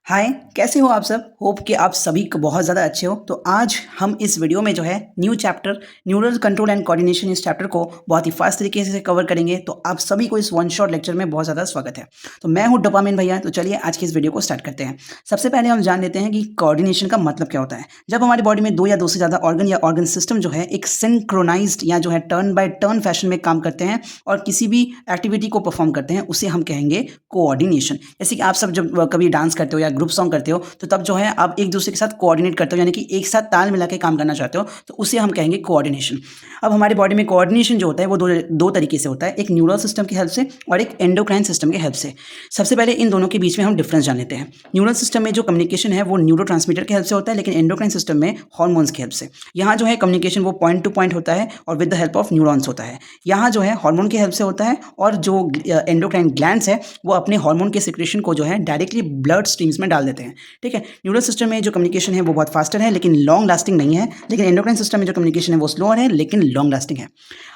हाय, कैसे हो आप सब? होप कि आप सभी बहुत ज़्यादा अच्छे हो। तो आज हम इस वीडियो में जो है new chapter neural control and coordination इस चैप्टर को बहुत ही फास्ट तरीके से कवर करेंगे। तो आप सभी को इस वन शॉट लेक्चर में बहुत ज़्यादा स्वागत है। तो मैं हूँ डोपामिन भैया। तो चलिए आज की इस वीडियो को स्टार्ट करते हैं। सबसे पहले हम जान लेते हैं कि कोऑर्डिनेशन का मतलब क्या होता है। जब हमारी बॉडी में दो या दो से ज़्यादा ऑर्गन या ऑर्गन सिस्टम जो है एक सिंक्रोनाइज्ड या जो है टर्न बाय टर्न फैशन में काम करते हैं और किसी भी एक्टिविटी को परफॉर्म करते हैं, उसे हम कहेंगे कोऑर्डिनेशन। जैसे कि आप सब जब कभी डांस करते हो या ग्रुप सॉन्ग करते हो तो तब जो है आप एक दूसरे के साथ कोऑर्डिनेट करते हो, यानी कि एक साथ ताल मिला के काम करना चाहते हो, तो उसे हम कहेंगे कोऑर्डिनेशन। अब हमारी बॉडी में कोऑर्डिनेशन जो होता है वो दो तरीके से होता है, एक न्यूरल सिस्टम की हेल्प से और एक एंडोक्राइन सिस्टम की हेल्प से। सबसे पहले इन दोनों के बीच में हम डिफरेंस जान लेते हैं। न्यूरल सिस्टम में जो कम्युनिकेशन है वो न्यूरोट्रांसमीटर की हेल्प से होता है, लेकिन एंडोक्राइन सिस्टम में हार्मोन्स की हेल्प से। यहाँ जो है कम्युनिकेशन वो पॉइंट टू पॉइंट होता है और with the help of neurons होता है। यहाँ जो है हार्मोन की हेल्प से होता है और जो एंडोक्राइन ग्लैंड्स है वो अपने हार्मोन के सिक्रेशन को जो है डायरेक्टली ब्लड स्ट्रीम्स में डाल देते हैं। ठीक है, न्यूरल सिस्टम में जो कम्युनिकेशन है वो बहुत फास्टर है लेकिन लॉन्ग लास्टिंग नहीं है, लेकिन एंडोक्राइन सिस्टम में जो कम्युनिकेशन है वो स्लोअर है लेकिन लॉन्ग लास्टिंग है।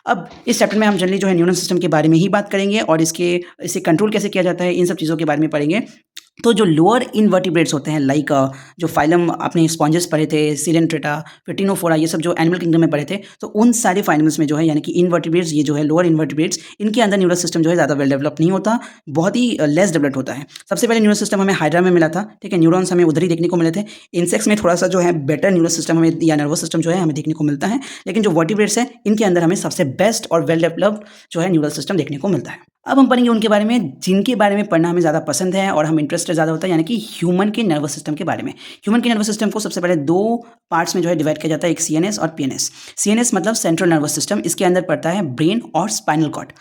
अब इस चैप्टर में हम जनरली जो है न्यूरल सिस्टम के बारे में ही बात करेंगे और इसे कंट्रोल कैसे किया जाता है इन सब चीज़ों के बारे में पढ़ेंगे। तो जो लोअर इनवर्टिब्रेट्स होते हैं लाइक जो फाइलम आपने स्पॉन्जेस पढ़े थे, सिलेंट्रेटा, फिटिनोफोरा, ये सब जो एनिमल किंगडम में पढ़े थे, तो उन सारे फाइलम्स में जो है यानी कि इनवर्टिब्रेट्स, ये जो है लोअर इनवर्टिब्रेट्स, इनके अंदर न्यूरल सिस्टम जो है ज़्यादा वेल डेवलप नहीं होता, बहुत ही लेस डेवलप्ड होता है। सबसे पहले न्यूरल सिस्टम हमें हाइड्रा में मिला था। ठीक है, न्यूरॉन्स हमें उधर ही देखने को मिले थे। इंसेक्ट्स में थोड़ा सा जो है बेटर न्यूरल सिस्टम हमें या नर्वस सिस्टम जो है हमें देखने को मिलता है, लेकिन जो वर्टिब्रेट्स है इनके अंदर हमें सबसे बेस्ट और वेल डेवलप्ड जो है न्यूरल सिस्टम देखने को मिलता है। अब हम पढ़ेंगे उनके बारे में जिनके बारे में पढ़ना हमें ज़्यादा पसंद है और हम इंटरेस्टेड ज़्यादा होता है, यानी कि ह्यूमन के नर्वस सिस्टम के बारे में। ह्यूमन के नर्वस सिस्टम को सबसे पहले दो पार्ट्स में जो है डिवाइड किया जाता है, एक सीएनएस और पीएनएस। सीएनएस मतलब सेंट्रल नर्वस सिस्टम, इसके अंदर पड़ता है ब्रेन और spinal cord.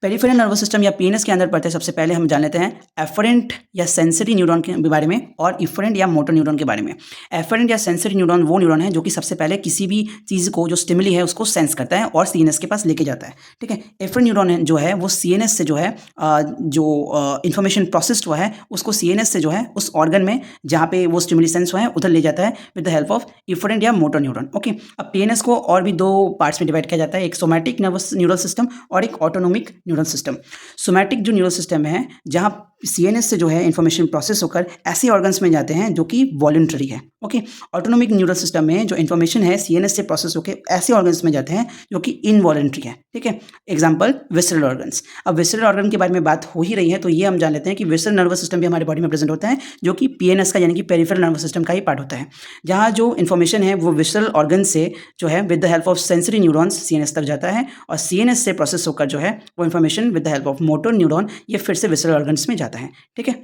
Peripheral nervous system या पीएनएस के अंदर पड़ते हैं, सबसे पहले हम जान लेते हैं एफरेंट या सेंसरी न्यूरॉन के बारे में और इफरेंट या मोटर न्यूरॉन के बारे में। एफरेंट या सेंसरी न्यूरॉन वो न्यूरॉन है जो कि सबसे पहले किसी भी चीज़ को, जो स्टिमुली है, उसको सेंस करता है और सीएनएस के पास लेके जाता है। ठीक है, एफरेंट न्यूरॉन जो है वो सीएनएस से जो है जो इन्फॉर्मेशन प्रोसेस्ड हुआ है उसको सीएनएस से जो है उस ऑर्गन में जहाँ पे वो स्टिमुली सेंस हुआ है उधर ले जाता है with the help of efferent या मोटर न्यूरॉन। ओके, अब पीएनएस को और भी दो पार्ट्स में डिवाइड किया जाता है, एक सोमैटिक नर्वस न्यूरल सिस्टम और एक ऑटोनोमिक न्यूरल सिस्टम। सोमैटिक जो न्यूरल सिस्टम है जहाँ सीएनएस से जो है इन्फॉर्मेशन प्रोसेस होकर ऐसे ऑर्गन्स में जाते हैं जो कि वॉलंटरी है। ओके, ऑटोनोमिक न्यूरल सिस्टम में जो इन्फॉर्मेशन है सीएनएस से प्रोसेस होकर ऐसे ऑर्गन्स में जाते हैं जो कि इनवॉलंटरी है। ठीक है, एग्जांपल विसरल ऑर्गन्स। अब विसरल ऑर्गन के बारे में बात हो ही रही है तो ये हम जान लेते हैं कि विसरल नर्वस सिस्टम भी हमारे बॉडी में प्रेजेंट होता है जो कि पीएनएस का यानी कि पेरिफेरल नर्वस सिस्टम का ही पार्ट होता है, जहाँ जो इन्फॉर्मेशन है वो विसरल ऑर्गन से जो है with the help of sensory neurons CNS तक जाता है और सीएनएस से प्रोसेस होकर जो है वो information with the help of motor neuron ये फिर से विसरल ऑर्गन्स में जाता है। ठीक है,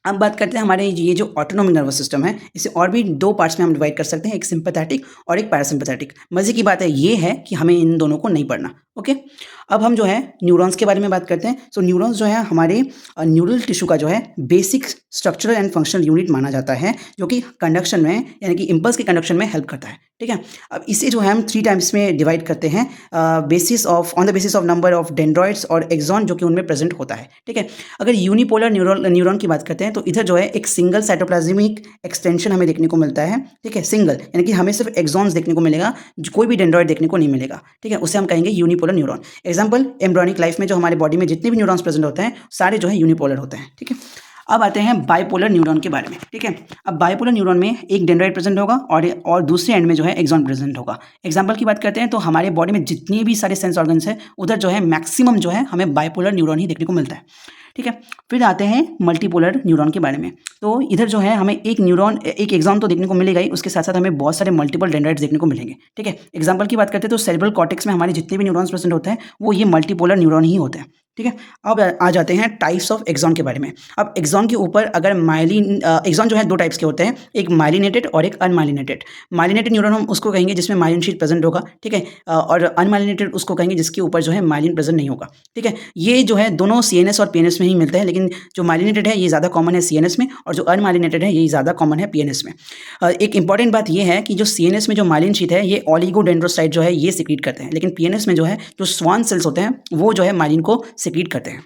अब बात करते हैं हमारे ये जो ऑटोनोमिक नर्वस सिस्टम है, इसे और भी दो पार्ट्स में हम डिवाइड कर सकते हैं, एक सिंपैथेटिक और एक पैरासिम्पैथेटिक। मजे की बात है ये है कि हमें इन दोनों को नहीं पढ़ना। ओके, अब हम जो है न्यूरॉन्स के बारे में बात करते हैं। सो न्यूरॉन्स जो है हमारे न्यूरल टिश्यू का जो है basic structural and functional unit माना जाता है, जो कि कंडक्शन में यानी कि इम्पल्स के कंडक्शन में हेल्प करता है। ठीक है, अब इसे जो है हम 3 टाइम्स में डिवाइड करते हैं on the basis of number of dendroids और एक्सॉन जो कि उनमें प्रेजेंट होता है। ठीक है, अगर यूनिपोलर न्यूरॉन की बात करते हैं तो इधर जो है एक सिंगल साइटोप्लाज्मिक एक्सटेंशन हमें देखने को मिलता है। ठीक है, सिंगल यानी कि हमें सिर्फ एक्सॉन्स देखने को मिलेगा, कोई भी डेंड्रॉइड देखने को नहीं मिलेगा। ठीक है, उसे हम कहेंगे unipolar neuron. Example, embryonic life में जो हमारे बॉडी में जितने भी न्यूरॉन्स प्रेजेंट होते हैं सारे जो है यूनिपोलर होते हैं। ठीक है, अब आते हैं बाइपोलर न्यूरॉन के बारे में। ठीक है, अब बाइपोलर न्यूरॉन में एक डेंड्राइट प्रेजेंट होगा और दूसरे एंड में जो है एक्सॉन प्रेजेंट होगा। एग्जांपल की बात करते हैं तो हमारे बॉडी में जितने भी सारे सेंस ऑर्गन्स हैं उधर जो है मैक्सिमम जो है हमें बाइपोलर न्यूरॉन ही देखने को मिलता है। ठीक है, फिर आते हैं मल्टीपोलर न्यूरॉन के बारे में। तो इधर जो है हमें एक एक्सॉन तो देखने को मिलेगा ही, उसके साथ साथ हमें बहुत सारे मल्टीपल डेंड्राइट्स देखने को मिलेंगे। ठीक है, एग्जांपल की बात करते हैं तो सेरेब्रल कॉर्टेक्स में हमारे जितने भी न्यूरॉन्स प्रेजेंट होते हैं वो ये मल्टीपोलर न्यूरॉन ही होते हैं। ठीक है, अब आ जाते हैं टाइप्स ऑफ एक्सॉन के बारे में। अब एक्सॉन के ऊपर अगर एक्सॉन जो है दो टाइप्स के होते हैं, एक माइलिनेटेड और एक अनमाइलिनेटेड। माइलिनेटेड न्यूरॉन हम उसको कहेंगे जिसमें माइलिन शीट प्रेजेंट होगा। ठीक है, और अनमाइलिनेटेड उसको कहेंगे जिसके ऊपर जो है माइलिन प्रेजेंट नहीं होगा। ठीक है, ये जो है दोनों सीएनएस और पीएनएस में ही मिलते हैं, लेकिन जो माइलिनेटेड है ये ज़्यादा कॉमन है सीएनएस में और जो अनमाइलिनेटेड है ये ज़्यादा कॉमन है पीएनएस में। एक इंपॉर्टेंट बात ये है कि जो सीएनएस में जो माइलिन शीट है ये ऑलिगोडेंड्रोसाइट जो है ये सिक्रीट करते हैं, लेकिन पीएनएस में जो है जो स्वान सेल्स होते हैं वो जो है माइलिन को सिक्रीट करते हैं।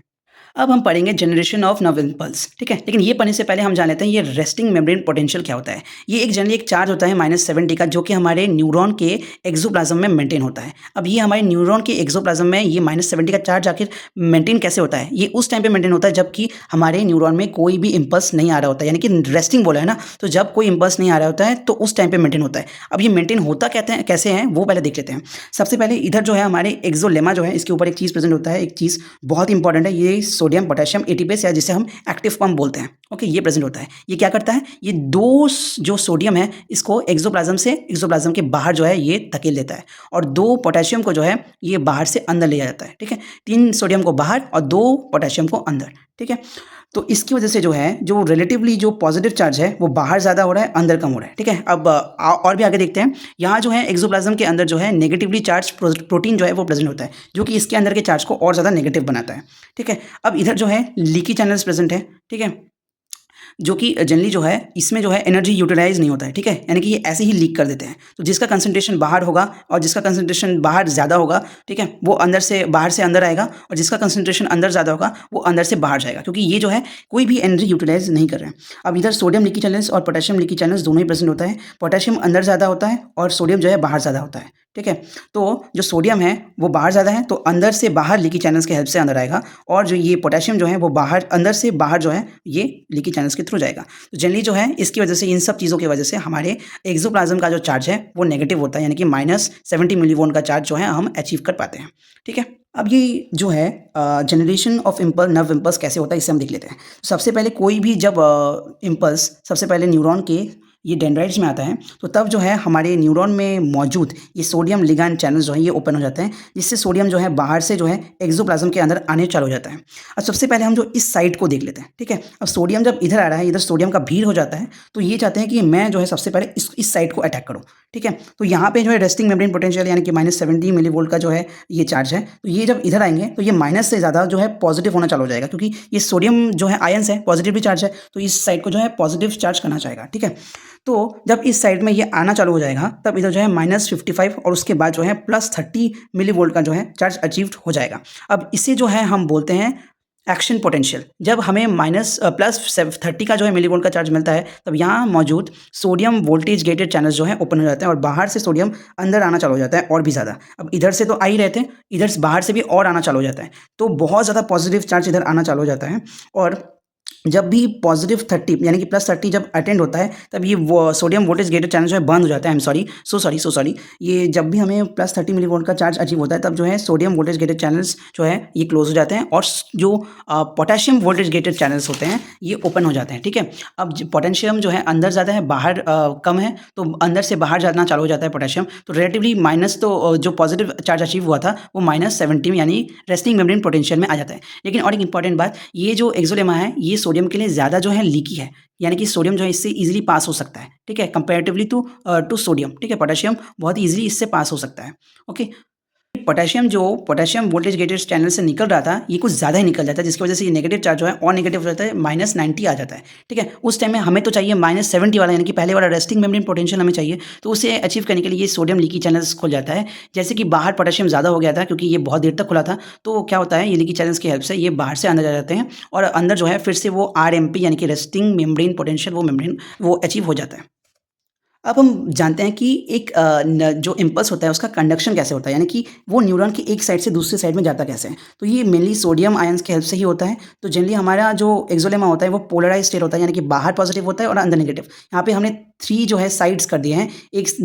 अब हम पढ़ेंगे जनरेशन ऑफ नर्व इम्पल्स, ठीक है। लेकिन ये पढ़ने से पहले हम जान लेते हैं ये रेस्टिंग मेम्ब्रेन पोटेंशियल क्या होता है। ये एक जनरली एक चार्ज होता है -70 का, जो कि हमारे न्यूरॉन के एक्सोप्लाज्म में मेंटेन होता है। अब ये हमारे न्यूरॉन के एक्सोप्लाज्म में ये -70 का चार्ज आखिर मेंटेन कैसे होता है? ये उस टाइम पे मेंटेन होता है जबकि हमारे न्यूरॉन में कोई भी इम्पल्स नहीं आ रहा होता है, यानी कि रेस्टिंग बोला है ना, तो जब कोई इम्पल्स नहीं आ रहा होता है तो उस टाइम पे मेंटेन होता है। अब ये मेंटेन होता कहते हैं कैसे है वो पहले देख लेते हैं। सबसे पहले इधर जो है हमारे एक्सोलेमा जो है, इसके ऊपर एक चीज़ प्रेजेंट होता है, एक चीज़ बहुत इंपॉर्टेंट है, ये सोडियम पोटेशियम एटीपेस, या जिसे हम एक्टिव पंप बोलते हैं। ओके, ये प्रेजेंट होता है। ये क्या करता है, ये दो जो सोडियम है इसको एक्सोप्लाज्म के बाहर जो है ये धकेल देता है, और 2 पोटेशियम को जो है ये बाहर से अंदर ले जाता है, ठीक है। 3 सोडियम को बाहर और 2 पोटेशियम को अंदर, ठीक है। तो इसकी वजह से जो है जो रिलेटिवली जो पॉजिटिव चार्ज है वो बाहर ज़्यादा हो रहा है, अंदर कम हो रहा है, ठीक है। अब और भी आगे देखते हैं। यहाँ जो है एक्सोप्लाज्म के अंदर जो है नेगेटिवली चार्ज प्रोटीन जो है वो प्रेजेंट होता है, जो कि इसके अंदर के चार्ज को और ज़्यादा नेगेटिव बनाता है, ठीक है। अब इधर जो है लीकी चैनल्स प्रेजेंट है, ठीक है, जो कि जनरली जो है इसमें जो है एनर्जी यूटिलाइज नहीं होता है, ठीक है, यानी कि ये ऐसे ही लीक कर देते हैं। तो जिसका कंसंट्रेशन बाहर होगा और जिसका कंसंट्रेशन बाहर ज़्यादा होगा, ठीक है, वो अंदर से बाहर से अंदर आएगा, और जिसका कंसंट्रेशन अंदर ज़्यादा होगा वो अंदर से बाहर जाएगा, क्योंकि ये जो है कोई भी एनर्जी यूटिलाइज नहीं कर रहे हैं। अब इधर सोडियम लीकी चैनल्स और पोटेशियम लीकी चैनल्स दोनों ही प्रेजेंट होता है। पोटेशियम अंदर ज़्यादा होता है और सोडियम जो है बाहर ज़्यादा होता है, ठीक है। तो जो सोडियम है वो बाहर ज़्यादा है, तो अंदर से बाहर लीकी चैनल्स के हेल्प से अंदर आएगा, और जो ये पोटेशियम जो है वो बाहर अंदर से बाहर जो है ये लीकी चैनल्स के थ्रू जाएगा। तो जनरली जो है इसकी वजह से, इन सब चीज़ों की वजह से हमारे एक्सोप्लाज्म का जो चार्ज है वो नेगेटिव होता है, यानी कि -70 मिलीवोल्ट का चार्ज जो है हम अचीव कर पाते हैं, ठीक है। अब ये जो है generation of impulse, nerve impulse कैसे होता है इससे हम देख लेते हैं। सबसे पहले कोई भी जब इम्पल्स सबसे पहले न्यूरॉन के ये डेंड्राइट्स में आता है, तो तब जो है हमारे न्यूरॉन में मौजूद ये सोडियम लिगैंड चैनल्स जो है ये ओपन हो जाते हैं, जिससे सोडियम जो है बाहर से जो है एक्सोप्लाज्म के अंदर आने चालू हो जाता है। अब सबसे पहले हम जो इस साइड को देख लेते हैं, ठीक है। अब सोडियम जब इधर आ रहा है, इधर सोडियम का भीड़ हो जाता है, तो ये चाहते हैं कि मैं जो है सबसे पहले इस साइड को अटैक करूँ, ठीक है। तो यहाँ पे जो है रेस्टिंग मेम्ब्रेन पोटेंशियल यानी कि -70 मिलीवोल्ट का जो है ये चार्ज है, तो ये जब इधर आएंगे तो ये माइनस से ज़्यादा जो है पॉजिटिव होना चालू हो जाएगा, क्योंकि ये सोडियम जो है आयंस है, पॉजिटिवली चार्ज है, तो इस साइड को जो है पॉजिटिव चार्ज करना चाहेगा, ठीक है। तो जब इस साइड में ये आना चालू हो जाएगा, तब इधर जो है -55 और उसके बाद जो है +30 मिलीवोल्ट का जो है चार्ज अचीव हो जाएगा। अब इसे जो है हम बोलते हैं एक्शन पोटेंशियल। जब हमें +30 का जो है मिलीवोल्ट का चार्ज मिलता है, तब यहाँ मौजूद सोडियम वोल्टेज गेटेड चैनल्स जो है ओपन हो जाते हैं, और बाहर से सोडियम अंदर आना चालू हो जाता है और भी ज़्यादा। अब इधर से तो आ ही रहते हैं, इधर से बाहर से भी और आना चालू हो जाता है, तो बहुत ज़्यादा पॉजिटिव चार्ज इधर आना चालू हो जाता है। और जब भी +30 यानी कि +30 जब अटेंड होता है, तब ये वो सोडियम वोल्टेज गेटेड चैनल जो है बंद हो जाता है। सो सॉरी, ये जब भी हमें +30 मिलीवोल्ट का चार्ज अचीव होता है, तब जो है सोडियम वोल्टेज गेटेड चैनल्स जो है ये क्लोज हो जाते हैं, और जो पोटेशियम वोल्टेज गेटेड चैनल्स होते हैं ये ओपन हो जाते हैं, ठीक है। अब पोटेशियम जो है अंदर ज़्यादा है, बाहर कम है, तो अंदर से बाहर जाना चालू हो जाता है पोटेशियम, तो रिलेटिवली माइनस तो जो पॉजिटिव चार्ज अचीव हुआ था वो -70 यानी रेस्टिंग मेम्ब्रेन पोटेंशियल में आ जाता है। लेकिन और एक इंपॉर्टेंट बात, ये जो एक्सोलेमा है ये सोडियम के लिए ज़्यादा जो है लीकी है, यानी कि सोडियम जो है इससे इजीली पास हो सकता है, ठीक है, कंपैरेटिवली टू सोडियम, ठीक है। पोटेशियम बहुत इजीली इससे पास हो सकता है, okay. Potassium voltage gated channel से निकल रहा था, ये कुछ ज़्यादा ही निकल जाता है, जिसकी वजह से ये नेगेटिव चार्ज जो है और नेगेटिव हो जाता है, -90 आ जाता है, ठीक है। उस टाइम में हमें तो चाहिए -70 वाला, यानी कि पहले वाला रेस्टिंग मेम्ब्रेन पोटेंशियल हमें चाहिए, तो उसे अचीव करने के लिए ये सोडियम लीकी चैनल्स खुल जाता है। जैसे कि बाहर पोटेशियम ज़्यादा हो गया था, क्योंकि ये बहुत देर तक खुला था, तो क्या होता है ये लीकी चैनल्स की हेल्प से ये बाहर से अंदर आ जाते हैं, और अंदर जो है फिर से वो RMP यानी कि रेस्टिंग मेम्ब्रेन पोटेंशियल वो अचीव हो जाता है। अब हम जानते हैं कि एक जो इम्पल्स होता है उसका कंडक्शन कैसे होता है, यानी कि वो न्यूरॉन की एक साइड से दूसरी साइड में जाता कैसे है। तो ये मेनली सोडियम आयंस की हेल्प से ही होता है। तो जनरली हमारा जो एक्सोलेमा होता है वो पोलराइज स्टेट होता है, यानी कि बाहर पॉजिटिव होता है और अंदर नेगेटिव। यहाँ पे हमने 3 जो है साइड्स कर दिए हैं,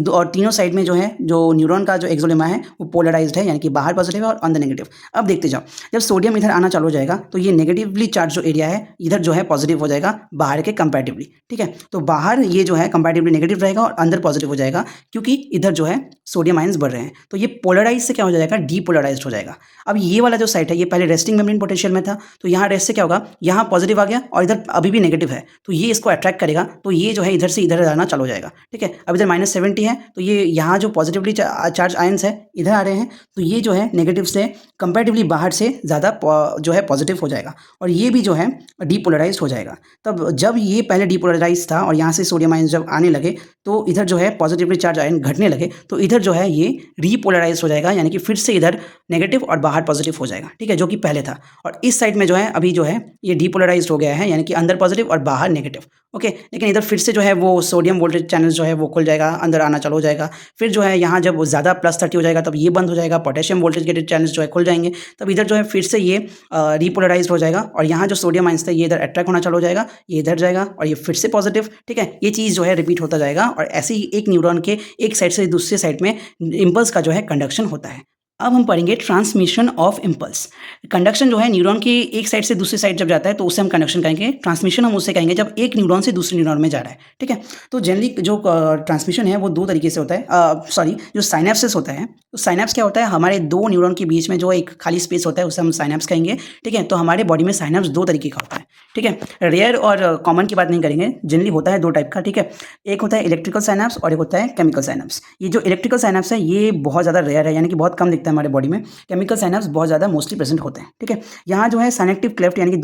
और तीनों साइड में जो है जो न्यूरॉन का जो एक्सोलेमा है वो पोलराइज्ड है, यानी कि बाहर पॉजिटिव है और अंदर नेगेटिव। अब देखते जाओ, जब सोडियम इधर आना चालू हो जाएगा तो ये नेगेटिवली चार्ज जो एरिया है इधर जो है पॉजिटिव हो जाएगा बाहर के कंपैरेटिवली, ठीक है। तो बाहर ये जो है कंपैरेटिवली नेगेटिव रहेगा और अंदर पॉजिटिव हो जाएगा, क्योंकि इधर जो है सोडियम आयंस बढ़ रहे हैं। तो ये पोलराइज से क्या हो जाएगा, डीपोलराइज्ड हो जाएगा। अब ये वाला जो साइड है ये पहले रेस्टिंग मेम्ब्रेन पोटेंशियल में था, तो यहाँ रेस्ट से क्या होगा, यहाँ पॉजिटिव आ गया और इधर अभी भी नेगेटिव है, तो ये इसको अट्रैक्ट करेगा, तो ये जो है इधर से इधर आना चालू हो जाएगा, ठीक है। अब इधर -70 है, तो ये यहाँ जो पॉजिटिवली चार्ज आयंस है इधर आ रहे हैं, तो ये जो है नेगेटिव से कंपैरेटिवली बाहर से ज़्यादा जो है पॉजिटिव हो जाएगा, और ये भी जो है डीपोलराइज्ड हो जाएगा। तब जब ये पहले डीपोलराइज था और यहाँ से सोडियम आयंस जब आने लगे, तो इधर जो है पॉजिटिवली चार्ज आयन घटने लगे तो इधर जो है ये रीपोलराइज हो जाएगा, यानी कि फिर से इधर नेगेटिव और बाहर पॉजिटिव हो जाएगा, ठीक है, जो कि पहले था। और इस साइड में जो है अभी जो है ये डीपोलराइज्ड हो गया है, यानी कि अंदर पॉजिटिव और बाहर नेगेटिव। ओके, लेकिन इधर फिर से जो है वो सोडियम वोल्टेज चैनल जो है वो खुल जाएगा, अंदर आना चालू हो जाएगा। फिर जो है यहाँ जब ज़्यादा +30 हो जाएगा तब ये बंद हो जाएगा, पोटेशियम वोल्टेज के चैनल्स जो है खुल जाएंगे, तब इधर जो है फिर से ये रीपोलराइज्ड हो जाएगा और यहाँ जो सोडियम आयंस था ये इधर अट्रैक्ट होना चालू हो जाएगा, ये इधर जाएगा और ये फिर से पॉजिटिव, ठीक है। ये चीज़ जो है रिपीट होता जाएगा और ऐसे ही एक न्यूरॉन के एक साइड से दूसरे साइड में इम्पल्स का जो है कंडक्शन होता है। अब हम पढ़ेंगे ट्रांसमिशन ऑफ इम्पल्स। कंडक्शन जो है न्यूरॉन की एक साइड से दूसरी साइड जब जाता है तो उसे हम कंडक्शन कहेंगे। ट्रांसमिशन हम उससे कहेंगे जब एक न्यूरॉन से दूसरे न्यूरॉन में जा रहा है, ठीक है। तो जनरली जो ट्रांसमिशन है वो दो तरीके से होता है, जो साइनेप्सिस होता है, तो साइनेप्स क्या होता है, हमारे दो न्यूरॉन के बीच में जो एक खाली स्पेस होता है उसे हम साइनेप्स कहेंगे, ठीक है। तो हमारे बॉडी में साइनेप्स दो तरीके का होता है, ठीक है। रेयर और कॉमन की बात नहीं करेंगे, जनरली होता है दो टाइप का, ठीक है। एक होता है इलेक्ट्रिकल साइनेप्स और एक होता है केमिकल साइनेप्स। ये जो इलेक्ट्रिकल साइनेप्स है ये बहुत ज़्यादा रेयर है, यानी कि बहुत कम दिखता है हमारे बॉडी में। केमिकल साइनेप्स बहुत ज़्यादा मोस्टली प्रेजेंट होते हैं, ठीक है। यहाँ जो है साइनेप्टिक क्लेफ्ट यानी कि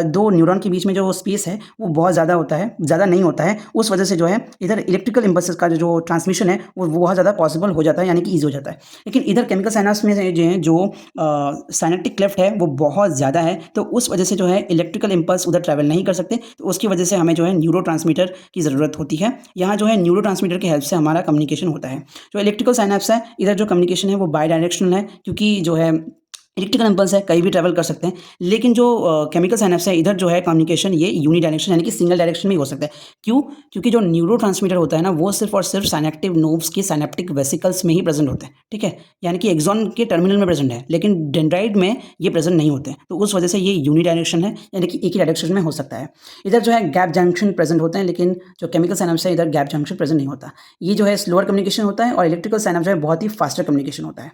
दो न्यूरॉन के बीच में जो स्पेस है वो बहुत ज़्यादा होता है, ज़्यादा नहीं होता है। उस वजह से जो है इधर इलेक्ट्रिकल इम्पल्सेस का जो ट्रांसमिशन है वो बहुत ज़्यादा पॉसिबल हो जाता है, यानी कि ईजी हो जाता है। लेकिन इधर केमिकल साइनेप्स में जो साइनेप्टिक क्लेफ्ट है वो बहुत ज़्यादा है, तो उस वजह से जो है इलेक्ट्रिकल इम्पल्स उधर ट्रैवल नहीं कर सकते, तो उसकी वजह से हमें जो है न्यूरोट्रांसमीटर की ज़रूरत होती है। यहाँ जो है न्यूरोट्रांसमीटर की हेल्प से हमारा कम्युनिकेशन होता है। जो इलेक्ट्रिकल साइनेप्स है इधर जो कम्युनिकेशन है वो बाई डायरेक्शनल है, क्योंकि जो है इलेक्ट्रिकल इम्पल्स है कहीं भी ट्रैवल कर सकते हैं। लेकिन जो केमिकल साइनेप्स है इधर जो है कम्युनिकेशन ये यूनी डायरेक्शन यानी कि सिंगल डायरेक्शन में ही हो सकता है। क्यों? क्योंकि जो न्यूरोट्रांसमीटर होता है ना वो सिर्फ और सिर्फ साइनेप्टिक नोब्स के साइनेप्टिक वेसिकल्स में ही प्रेजेंट होते हैं, ठीक है। यानी कि एक्सॉन के टर्मिनल में प्रेजेंट है, लेकिन डेंड्राइट में ये प्रेजेंट नहीं होते हैं, तो उस वजह से ये यूनी डायरेक्शन है, यानी कि एक ही डायरेक्शन में हो सकता है। इधर जो है गैप जंक्शन प्रेजेंट होते हैं, लेकिन जो केमिकल साइनेप्स है इधर गैप जंक्शन प्रेजेंट नहीं होता। ये जो है स्लोअर कम्युनिकेशन होता है और इलेक्ट्रिकल साइनेप्स जो है बहुत ही फास्टर कम्युनिकेशन होता है।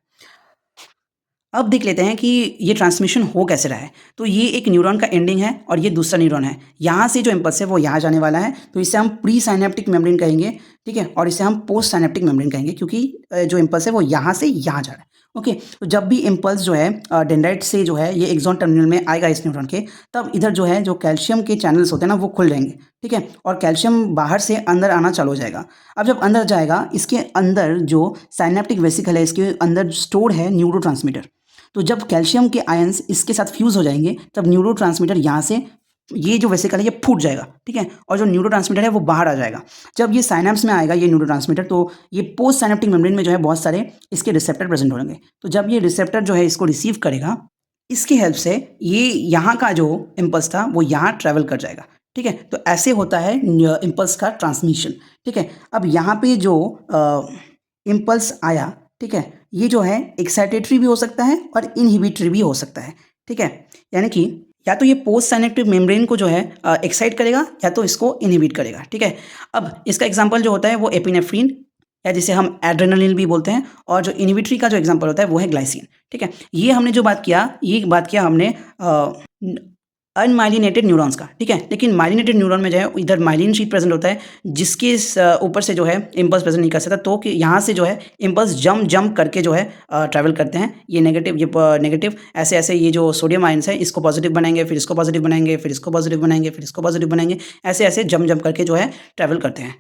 अब देख लेते हैं कि ये ट्रांसमिशन हो कैसे रहा है। तो ये एक न्यूरॉन का एंडिंग है और ये दूसरा न्यूरॉन है। यहाँ से जो इम्पल्स है वो यहाँ जाने वाला है, तो इसे हम प्री साइनेप्टिक मेम्ब्रेन कहेंगे, ठीक है। और इसे हम पोस्ट साइनेप्टिक मेम्ब्रेन कहेंगे, क्योंकि जो इम्पल्स है वो यहाँ से यहाँ जा रहा है। ओके, तो जब भी इम्पल्स जो है डेंड्राइट से जो है ये एक्सॉन टर्मिनल में आएगा इस न्यूरॉन के, तब इधर जो है जो कैल्शियम के चैनल्स होते हैं ना वो खुल जाएंगे, ठीक है। और कैल्शियम बाहर से अंदर आना चालू हो जाएगा। अब जब अंदर जाएगा, इसके अंदर जो साइनेप्टिक वेसिकल है इसके अंदर स्टोर्ड है न्यूरोट्रांसमीटर। तो जब कैल्शियम के आयंस इसके साथ फ्यूज हो जाएंगे तब न्यूरोट्रांसमीटर यहाँ से ये जो वेसिकल है ये फूट जाएगा, ठीक है। और जो न्यूरोट्रांसमीटर है वो बाहर आ जाएगा। जब ये साइनेप्स में आएगा ये न्यूरोट्रांसमीटर, तो ये पोस्ट साइनेप्टिक मेम्ब्रेन में जो है बहुत सारे इसके रिसेप्टर प्रेजेंट होंगे। तो जब ये रिसेप्टर जो है इसको रिसीव करेगा, इसकी हेल्प से ये यहाँ का जो इम्पल्स था वो यहाँ ट्रैवल कर जाएगा, ठीक है। तो ऐसे होता है इम्पल्स का ट्रांसमिशन, ठीक है। अब यहाँ पे जो इम्पल्स आया, ठीक है, ये जो है एक्साइटेटरी भी हो सकता है और इनहिबिटरी भी हो सकता है, ठीक है। यानी कि या तो ये पोस्ट साइनेप्टिक मेम्ब्रेन को जो है एक्साइट करेगा या तो इसको इनहिबिट करेगा, ठीक है। अब इसका एग्जांपल जो होता है वो एपिनेफ्रिन या जिसे हम एड्रेनालिन भी बोलते हैं, और जो इनहिबिटरी का जो एग्जांपल होता है वो है ग्लाइसिन, ठीक है। ये हमने जो बात किया, ये बात किया हमने अनमाइलिनेटेड न्यूरॉन्स का, ठीक है। लेकिन माइलिनेटेड न्यूरॉन में जो है इधर माइलिन शीट प्रेजेंट होता है, जिसके ऊपर से जो है इम्पल्स प्रेजेंट नहीं कर सकता, तो कि यहाँ से जो है इम्पल्स जंप करके जो है ट्रैवल करते हैं। ये नेगेटिव ऐसे ऐसे ये जो सोडियम आयंस है इसको पॉजिटिव बनाएंगे, फिर इसको पॉजिटिव बनाएंगे, फिर इसको पॉजिटिव बनाएंगे, फिर इसको पॉजिटिव बनाएंगे, ऐसे ऐसे जंप करके जो है ट्रैवल करते हैं।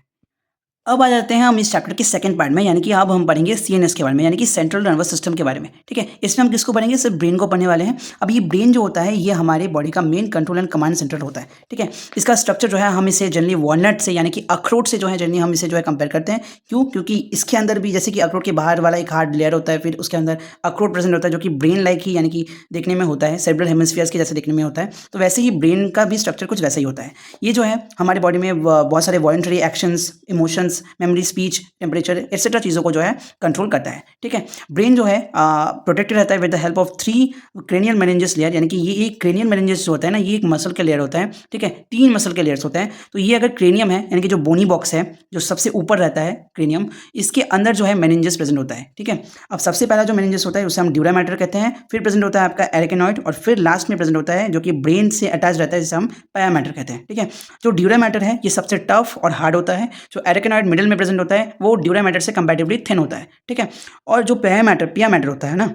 अब आ जाते हैं हम इस चैप्टर के सेकंड पार्ट में, यानी कि अब हम पढ़ेंगे सीएनएस के बारे में, यानी कि सेंट्रल नर्वस सिस्टम के बारे में, ठीक है। इसमें हम किसको पढ़ेंगे? सिर्फ ब्रेन को पढ़ने वाले हैं। अब ये ब्रेन जो होता है ये हमारे बॉडी का main control and command centre होता है, ठीक है। इसका स्ट्रक्चर जो है हम इसे जनरली वॉलनट से यानी कि अखरोट से जो है जनरली हम इसे जो है कंपेयर करते हैं। क्यों? क्योंकि इसके अंदर भी जैसे कि अखरोट के बाहर वाला एक हार्ड लेयर होता है, फिर उसके अंदर अखरोट प्रेजेंट होता है जो कि ब्रेन लाइक ही यानी कि देखने में होता है, सेरेब्रल हेमिस्फीयर्स के जैसे देखने में होता है। तो वैसे ही ब्रेन का भी स्ट्रक्चर कुछ वैसा ही होता है। ये जो है हमारे बॉडी में बहुत सारे voluntary actions, emotions, memory, speech, temperature etcetera चीज़ों को जो है कंट्रोल करता है, ठीक है। ब्रेन जो है प्रोटेक्टेड रहता है with the help of 3 cranial meninges layer, यानी कि ये एक क्रेनियल मेनिंजेस जो होता है ना ये एक मसल का लेयर होता है, ठीक है। 3 मसल के लेयर्स होते हैं। तो ये अगर क्रेनियम है यानी कि जो बोनी बॉक्स है जो सबसे ऊपर रहता है क्रेनियम, इसके अंदर जो है मेनिंजेस प्रेजेंट होता है, ठीक है। अब सबसे पहला जो मेनिंजेस होता है उसे हम ड्यूरा मैटर कहते हैं, फिर प्रेजेंट होता है आपका एरेकेनॉइड, और फिर लास्ट में प्रेजेंट होता है जो कि ब्रेन से अटैच रहता है जिसे हम पाया मैटर कहते हैं, ठीक है। जो ड्यूरा मैटर है ये सबसे टफ और हार्ड होता है। जो एरेकेनॉइड मिडिल में प्रेजेंट होता है वो ड्यूरा मैटर से कंपैरेटिवली थिन होता है, ठीक है। और जो पिया मैटर होता है ना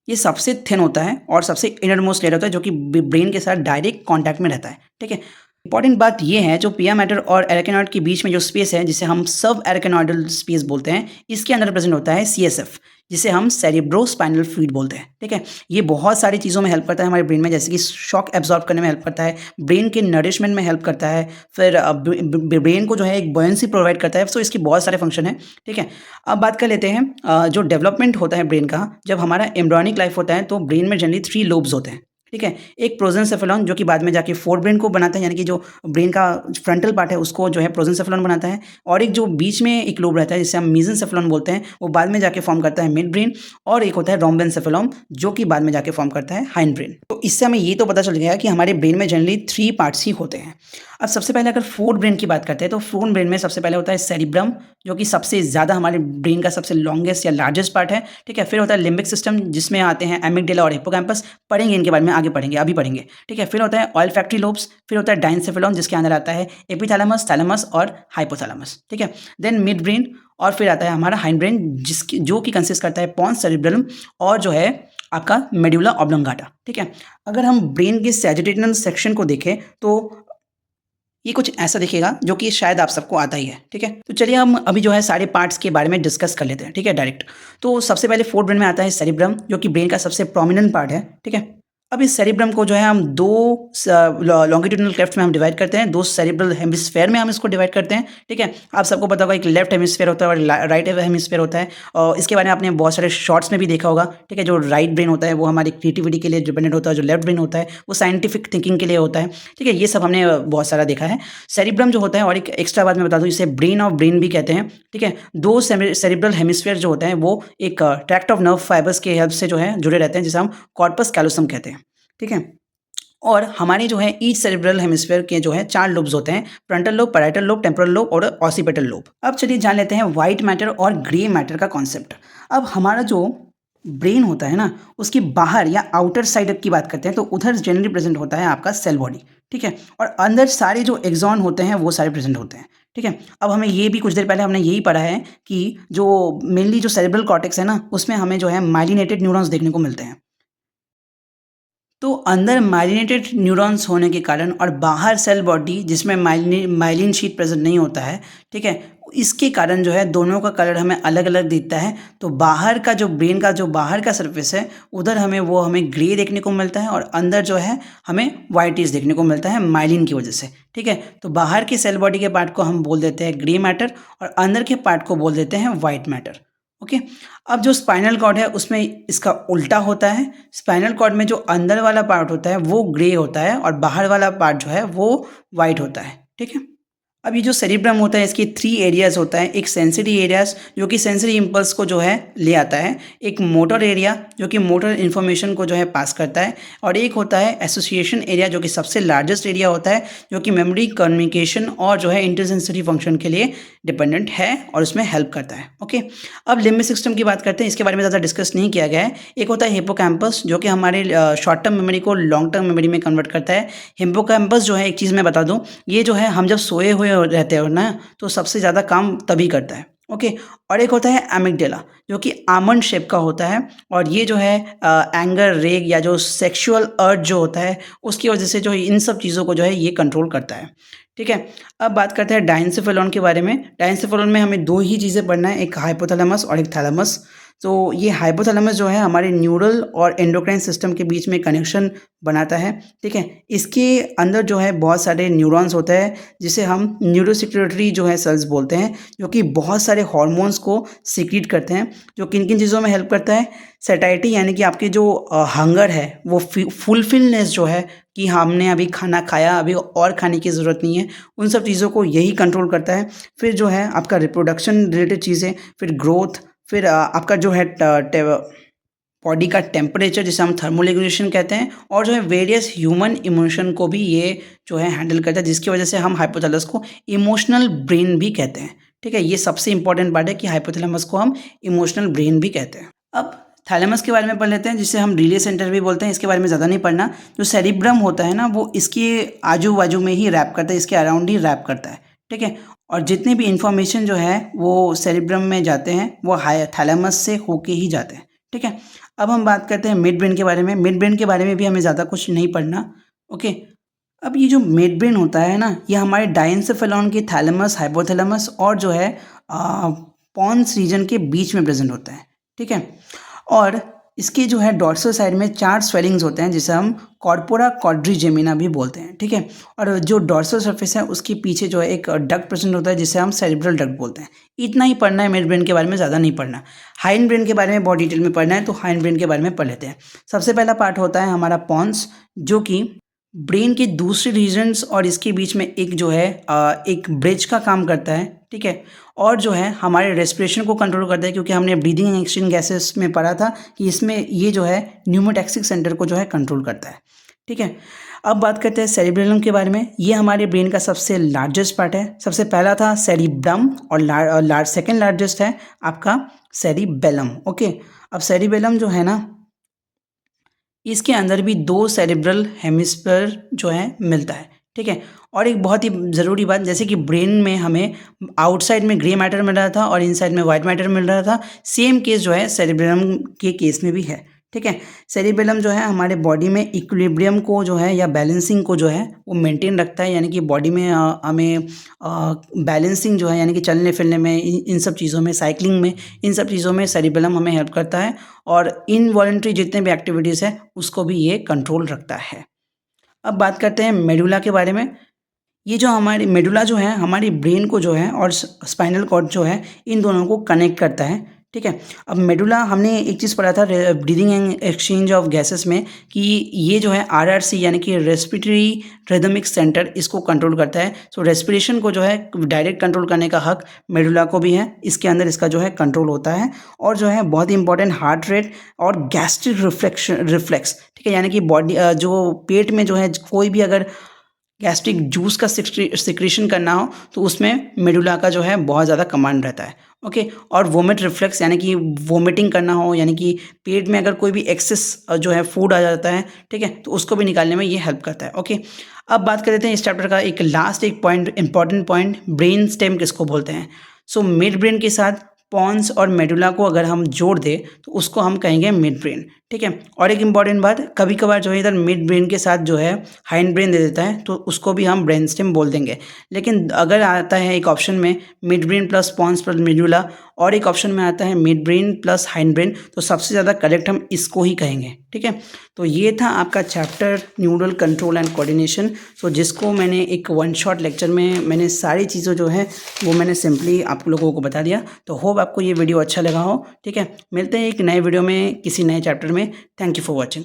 ये सबसे थिन होता है और सबसे इनरमोस्ट लेयर होता है जो कि ब्रेन के साथ डायरेक्ट कांटेक्ट में रहता है, ठीक है। इंपॉर्टेंट बात ये है, जो पिया मैटर और एराकिनॉइड के बीच में जो स्पेस है, जिसे हम सब एराकिनॉइडल स्पेस बोलते हैं, इसके अंदर प्रेजेंट होता है सीएसएफ, जिसे हम सेरिब्रोस्पाइनल फ्लूइड बोलते हैं। ठीक है, ये बहुत सारी चीज़ों में हेल्प करता है हमारे ब्रेन में, जैसे कि शॉक एब्जॉर्ब करने में हेल्प करता है, ब्रेन के नरिशमेंट में हेल्प करता है, फिर ब्रेन को जो है एक बॉयंसी प्रोवाइड करता है। सो इसके बहुत सारे फंक्शन हैं। ठीक है, अब बात कर लेते हैं जो डेवलपमेंट होता है ब्रेन का। जब हमारा एम्ब्रियोनिक लाइफ होता है तो ब्रेन में जनरली 3 लोब्स होते हैं। ठीक है, एक प्रोजेंसेफेलॉन जो कि बाद में जाके फोर ब्रेन को बनाता है, यानी कि जो ब्रेन का फ्रंटल पार्ट है उसको जो है प्रोजेंसेफेलॉन बनाता है, और एक जो बीच में एक लोब रहता है जिसे हम मेसेंसेफेलॉन बोलते हैं, वो बाद में जाके फॉर्म करता है मिड ब्रेन, और एक होता है रोम्बेनसेफेलॉन जो कि बाद में जाके फॉर्म करता है हाइंड ब्रेन। तो इससे हमें ये तो पता चल गया कि हमारे ब्रेन में जनरली 3 पार्ट्स ही होते हैं। अब सबसे पहले अगर फोर ब्रेन की बात करते हैं तो फोर ब्रेन में सबसे पहले होता है सेरिब्रम, जो कि सबसे ज़्यादा हमारे ब्रेन का सबसे लॉन्गेस्ट या लार्जेस्ट पार्ट है। ठीक है, फिर होता है लिम्बिक सिस्टम, जिसमें आते हैं एमिगडाला और हिप्पोकैम्पस। पढ़ेंगे इनके बारे में, आगे पढ़ेंगे, अभी पढ़ेंगे। ठीक है, फिर होता है ऑयल फैक्ट्री लोब्स, फिर होता है डाइनसेफेलॉन जिसके अंदर आता है एपिथैलेमस, थैलेमस और हाइपोथैलेमस। ठीक है, देन मिड ब्रेन, और फिर आता है हमारा हाइंड ब्रेन जो कि कंसिस्ट करता है पॉन्स सेरिब्रम और जो है आपका मेडुला ऑब्लोंगाटा। ठीक है, अगर हम ब्रेन के सैजिटेटल सेक्शन को देखें तो ये कुछ ऐसा दिखेगा, जो कि शायद आप सबको आता ही है। ठीक है, तो चलिए हम अभी जो है सारे पार्ट्स के बारे में डिस्कस कर लेते हैं। ठीक है, डायरेक्ट। तो सबसे पहले फोर्थ ब्रेन में आता है सेरिब्रम, जो कि ब्रेन का सबसे प्रोमिनेंट पार्ट है। ठीक है, अब इस सेरिब्रम को जो है हम दो लॉन्गिट्यूडनल क्लेफ्ट में हम डिवाइड करते हैं, दो सेरिब्रल हेमिस्फेयर में हम इसको डिवाइड करते हैं। ठीक है, आप सबको पता होगा एक लेफ्ट हेमिस्फेयर होता है और राइट हेमिस्फेयर होता है, और इसके बारे में आपने बहुत सारे शॉर्ट्स में भी देखा होगा। ठीक है, जो राइट ब्रेन होता है वो हमारी क्रिएटिविटी के लिए डिपेंडेंट होता है, जो लेफ्ट ब्रेन होता है वो साइंटिफिक थिंकिंग के लिए होता है। ठीक है, ये सब हमने बहुत सारा देखा है। सेरिब्रम जो होता है, और एक एक्स्ट्रा बात मैं बता दूं, इसे ब्रेन ऑफ ब्रेन भी कहते हैं। ठीक है, दो सेरिब्रल हेमिस्फेयर जो होते हैं वो एक ट्रैक्ट ऑफ नर्व फाइबर्स के हेल्प से जो है जुड़े रहते हैं, जिसे हम कॉर्पस कैलोसम कहते हैं। ठीक है, और हमारे जो है ईच सेरिब्रल हेमिस्फेयर के जो है 4 लोब्स होते हैं, frontal lobe, parietal lobe, temporal lobe और ऑसिपिटल लोब। अब चलिए जान लेते हैं व्हाइट मैटर और ग्रे मैटर का कॉन्सेप्ट। अब हमारा जो ब्रेन होता है ना, उसकी बाहर या आउटर साइड की बात करते हैं तो उधर जनरली प्रेजेंट होता है आपका सेल बॉडी। ठीक है, और अंदर सारे जो एक्सॉन होते हैं वो सारे प्रेजेंट होते हैं। ठीक है, अब हमें ये भी कुछ देर पहले हमने यही पढ़ा है कि जो मेनली जो सेरिब्रल कॉर्टेक्स है ना, उसमें हमें जो है माइलिनेटेड न्यूरॉन्स देखने को मिलते हैं। तो अंदर माइलिनेटेड न्यूरॉन्स होने के कारण और बाहर सेल बॉडी जिसमें माइलिन शीट प्रेजेंट नहीं होता है। ठीक है, इसके कारण जो है दोनों का कलर हमें अलग अलग दिखता है। तो बाहर का जो ब्रेन का जो बाहर का सरफेस है उधर हमें ग्रे देखने को मिलता है, और अंदर जो है हमें वाइटिश देखने को मिलता है माइलिन की वजह से। ठीक है, तो बाहर के सेल बॉडी के पार्ट को हम बोल देते हैं ग्रे मैटर, और अंदर के पार्ट को बोल देते हैं वाइट मैटर। ओके, अब जो स्पाइनल कॉर्ड है उसमें इसका उल्टा होता है। स्पाइनल कॉर्ड में जो अंदर वाला पार्ट होता है वो ग्रे होता है, और बाहर वाला पार्ट जो है वो वाइट होता है। ठीक है, अब ये जो सेरिब्रम होता है इसकी 3 एरियाज होता है। एक सेंसरी एरियाज जो कि सेंसरी इम्पल्स को जो है ले आता है, एक मोटर एरिया जो कि मोटर इन्फॉर्मेशन को जो है पास करता है, और एक होता है एसोसिएशन एरिया जो कि सबसे लार्जेस्ट एरिया होता है, जो कि मेमोरी, कम्युनिकेशन और जो है इंटरसेंसरी फंक्शन के लिए डिपेंडेंट है और उसमें हेल्प करता है। ओके, अब लिम्बिक सिस्टम की बात करते हैं, इसके बारे में ज़्यादा डिस्कस नहीं किया गया है। एक होता है हिप्पोकैम्पस जो कि हमारे शॉर्ट टर्म मेमोरी को लॉन्ग टर्म मेमोरी में कन्वर्ट करता है। हिप्पोकैम्पस जो है, एक चीज़ मैं बता दूं, ये जो है हम जब सोए हुए रहते हो ना तो सबसे ज़्यादा काम तभी करता है। ओके, और एक होता है एमिगडाला जो कि आमंड शेप का होता है, और ये जो है एंगर, रेग या जो सेक्सुअल अर्ज जो होता है उसकी वजह से जो इन सब चीज़ों को जो है ये कंट्रोल करता है। ठीक है, अब बात करते हैं डाइनसेफेलॉन के बारे में। डाइनसेफेलॉन में हमें 2 ही चीज़ें पढ़ना है, एक हाइपोथैलेमस और एक थैलेमस। तो ये हाइपोथैलेमस जो है हमारे न्यूरल और एंडोक्राइन सिस्टम के बीच में कनेक्शन बनाता है। ठीक है, इसके अंदर जो है बहुत सारे न्यूरॉन्स होते हैं जिसे हम न्यूरोसिक्रेटरी जो है सेल्स बोलते हैं, जो कि बहुत सारे हार्मोन्स को सीक्रेट करते हैं, जो किन किन चीज़ों में हेल्प करता है। सैटिस्फैक्शन यानी कि आपके जो हंगर है वो फुलफिलनेस जो है कि हमने अभी खाना खाया, अभी और खाने की ज़रूरत नहीं है, उन सब चीज़ों को यही कंट्रोल करता है। फिर जो है आपका रिप्रोडक्शन रिलेटेड चीज़ें, फिर ग्रोथ, फिर आपका जो है बॉडी का टेम्परेचर जिसे हम थर्मोरेगुलेशन कहते हैं, और जो है वेरियस ह्यूमन इमोशन को भी ये जो है हैंडल करता है, जिसकी वजह से हम हाइपोथैलेमस को इमोशनल ब्रेन भी कहते हैं। ठीक है, ये सबसे इंपॉर्टेंट बात है कि हाइपोथैलेमस को हम इमोशनल ब्रेन भी कहते हैं। अब थैलेमस के बारे में पढ़ लेते हैं, जिसे हम रिले सेंटर भी बोलते हैं। इसके बारे में ज़्यादा नहीं पढ़ना। जो सेरिब्रम होता है ना वो इसके आजू बाजू में ही रैप करता है, इसके अराउंड ही रैप करता है। ठीक है, और जितने भी इंफॉर्मेशन जो है वो सेरिब्रम में जाते हैं वो थैलेमस से होके ही जाते हैं। ठीक है, अब हम बात करते हैं मिड ब्रेन के बारे में। मिड ब्रेन के बारे में भी हमें ज़्यादा कुछ नहीं पढ़ना। ओके, अब ये जो मिड ब्रेन होता है ना, ये हमारे डाइंसेफेलॉन के थैलेमस, हाइपोथैलेमस और जो है पॉन्स रीजन के बीच में प्रेजेंट होता है, ठीक है। और इसके जो है डॉर्सल साइड में 4 स्वेलिंग्स होते हैं जिसे हम कॉर्पोरा क्वाड्रिजेमिना भी बोलते हैं, ठीक है। और जो डॉर्सल सरफेस है उसके पीछे जो है एक डक्ट प्रेजेंट होता है जिसे हम सेरिब्रल डक्ट बोलते हैं। इतना ही पढ़ना है मिड ब्रेन के बारे में, ज़्यादा नहीं पढ़ना। हाइंड ब्रेन के बारे में बहुत डिटेल में पढ़ना है, तो हाइंड ब्रेन के बारे में पढ़ लेते हैं। सबसे पहला पार्ट होता है हमारा पॉन्स, जो कि ब्रेन के दूसरे रीजन्स और इसके बीच में एक जो है एक ब्रिज का काम करता है, ठीक है। और जो है हमारे रेस्पिरेशन को कंट्रोल करता है, क्योंकि हमने ब्रीदिंग एंड एक्सचेंज गैसेस में पढ़ा था कि इसमें ये जो है न्यूमोटैक्सिक सेंटर को जो है कंट्रोल करता है, ठीक है। अब बात करते हैं सेरिब्रम के बारे में। ये हमारे ब्रेन का सबसे लार्जेस्ट पार्ट है। सबसे पहला था सेरिब्रम और सेकेंड लार्जेस्ट है आपका सेरिबेलम, ओके। अब सेरिबेलम जो है ना, इसके अंदर भी 2 सेरिब्रल हेमिस्फीयर जो है मिलता है, ठीक है। और एक बहुत ही ज़रूरी बात, जैसे कि ब्रेन में हमें आउटसाइड में ग्रे मैटर मिल रहा था और इनसाइड में वाइट मैटर मिल रहा था, सेम केस जो है सेरिब्रम के केस में भी है, ठीक है। सेरिबेलम जो है हमारे बॉडी में इक्विलिब्रियम को जो है या बैलेंसिंग को जो है वो मेंटेन रखता है, यानी कि बॉडी में हमें बैलेंसिंग जो है यानी कि चलने फिरने में, इन सब चीज़ों में, साइकिलिंग में, इन सब चीज़ों में सेरिबेलम हमें हेल्प करता है। और इनवॉलंटरी जितने भी एक्टिविटीज़ है उसको भी ये कंट्रोल रखता है। अब बात करते हैं मेडुला के बारे में। ये जो हमारी मेडुला जो है हमारी ब्रेन को जो है और स्पाइनल कॉर्ड जो है इन दोनों को कनेक्ट करता है, ठीक है। अब मेडुला, हमने एक चीज़ पढ़ा था breathing and exchange of gases में कि ये जो है आरआरसी यानी कि रेस्पिरेटरी रिदमिक सेंटर, इसको कंट्रोल करता है। सो रेस्पिरेशन को जो है डायरेक्ट कंट्रोल करने का हक मेडुला को भी है। इसके अंदर इसका जो है कंट्रोल होता है। और जो है बहुत ही इंपॉर्टेंट हार्ट रेट और गैस्ट्रिक रिफ्लेक्स, ठीक है। यानी कि बॉडी जो पेट में जो है कोई भी अगर गैस्ट्रिक जूस का सिक्रीशन करना हो तो उसमें मेडुला का जो है बहुत ज़्यादा कमांड रहता है, ओके। और वोमिट रिफ्लेक्स यानी कि वोमिटिंग करना हो, यानी कि पेट में अगर कोई भी एक्सेस जो है फूड आ जाता है, ठीक है, तो उसको भी निकालने में ये हेल्प करता है, ओके। अब बात कर लेते हैं इस चैप्टर का एक लास्ट एक point, important point, brain stem किसको बोलते हैं। सो मिड ब्रेन के साथ पॉन्स और मेडुला को अगर हम जोड़ दें तो उसको हम कहेंगे मिड ब्रेन, ठीक है। और एक इंपॉर्टेंट बात, कभी कभार जो है इधर मिड ब्रेन के साथ जो है हाइंड ब्रेन दे देता है तो उसको भी हम ब्रेन स्टेम बोल देंगे। लेकिन अगर आता है एक ऑप्शन में midbrain plus pons plus medulla और एक ऑप्शन में आता है midbrain plus hindbrain, तो सबसे ज़्यादा करेक्ट हम इसको ही कहेंगे, ठीक है। तो ये था आपका chapter neural control and coordination. So जिसको मैंने एक 1 शॉट लेक्चर में मैंने सारी चीज़ें जो है वो मैंने सिंपली आप लोगों को बता दिया। तो होप आपको ये वीडियो अच्छा लगा हो, ठीक है। मिलते हैं एक नए वीडियो में किसी नए चैप्टर में। Thank you for watching.